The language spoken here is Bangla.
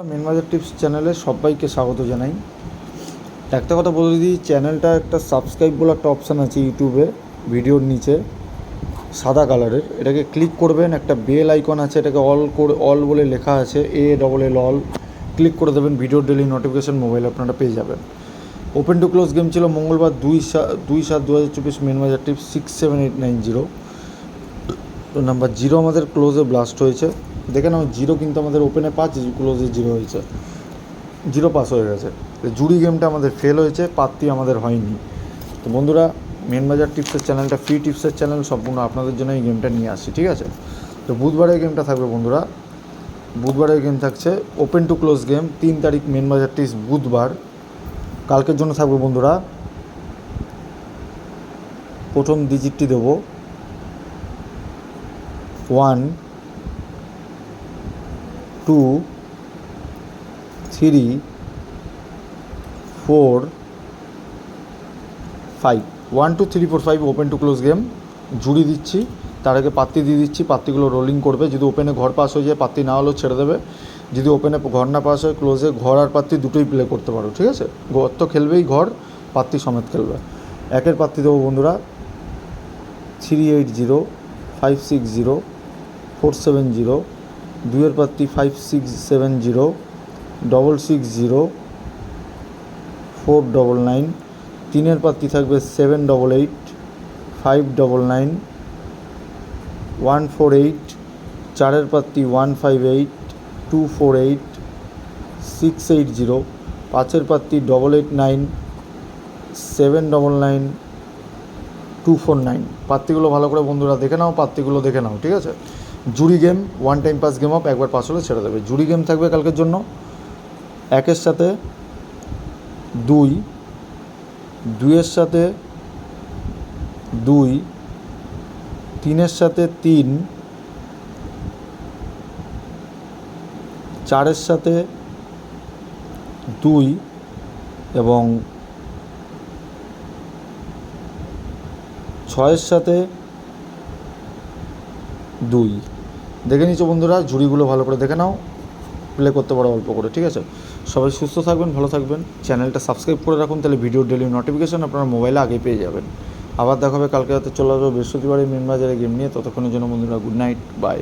মেনবাজার টিপস চ্যানেলে সবাইকে স্বাগত জানাই। একটা কথা বলে দিই, চ্যানেলটা একটা সাবস্ক্রাইব বলে একটা অপশান আছে ইউটিউবে, ভিডিওর নিচে সাদা কালারের, এটাকে ক্লিক করবেন। একটা বেল আইকন আছে, এটাকে অল বলে লেখা আছে, ALL অল, ক্লিক করে দেবেন। ভিডিওর ডেলি নোটিফিকেশান মোবাইলে আপনারা পেয়ে যাবেন। ওপেন টু ক্লোজ গেম ছিল মঙ্গলবার 2/7/2024, মেনবাজার টিপস 67890 নাম্বার 0 আমাদের ক্লোজে ব্লাস্ট হয়েছে। দেখে নাও, 0 কিন্তু আমাদের ওপেনে 5, ক্লোজে 0 হয়েছে, 0 পাস হয়ে গেছে। জুড়ি গেমটা আমাদের ফেল হয়েছে, পাত্তি আমাদের হয়নি। তো বন্ধুরা, মেনবাজার টিপসের চ্যানেলটা ফ্রি টিপসের চ্যানেল, সম্পূর্ণ আপনাদের জন্য এই গেমটা নিয়ে আসছি, ঠিক আছে? তো বুধবারের গেমটা থাকবে বন্ধুরা, বুধবারের গেম থাকছে ওপেন টু ক্লোজ গেম, 3 তারিখ মেনবাজার টিপস বুধবার। কালকের জন্য থাকবে বন্ধুরা, প্রথম ডিজিটটি দেবো 1 2 3 4 5, 1 2 3 4 5 ওপেন টু ক্লোজ গেম। জুড়ি দিচ্ছি, তার আগে পাত্তি দিয়ে দিচ্ছি, পাত্তিগুলো রোলিং করবে। যদি ওপেনে ঘর পাস হয়ে যায়, পাত্তি না হলেও ছেড়ে দেবে। যদি ওপেনে ঘর না পাস হয়, ক্লোজে ঘর আর পাত্তি দুটোই প্লে করতে পারো, ঠিক আছে? ঘর তো খেলবেই, ঘর পাত্তি সমেত খেলবে। একের পাত্তি দেবো বন্ধুরা 380 560 470, দুইয়ের পাত্তি 5670 660 499, তিনের পাত্তি থাকবে 788 599 148, চারের পাত্তি 158 248 680, পাঁচের পাত্তি 889 799 249। পাত্তিগুলো ভালো করে বন্ধুরা দেখে নাও, পাত্তিগুলো দেখে নাও, ঠিক আছে? জুড়ি game, one time pass game of, একবার পাস হলে ছেড়ে দেবে। জুড়ি গেম থাকবে কালকের জন্য 1-এর সাথে 2, 2-এর সাথে 2, 3-এর সাথে 3, 4-এর সাথে 2 এবং 6-এর সাথে 2। দেখে নিচ্ছ বন্ধুরা, জুড়িগুলো ভালো করে দেখে নাও, প্লে করতে পারো অল্প করে, ঠিক আছে? সবাই সুস্থ থাকবেন, ভালো থাকবেন। চ্যানেলটা সাবস্ক্রাইব করে রাখুন, তাহলে ভিডিওর ডেলি নোটিফিকেশান আপনার মোবাইলে আগে পেয়ে যাবেন। আবার দেখা হবে কালকে রাতে, চলে আসবে বৃহস্পতিবারে মেনবাজারে গেম নিয়ে। ততক্ষণের জন্য বন্ধুরা গুড নাইট, বাই।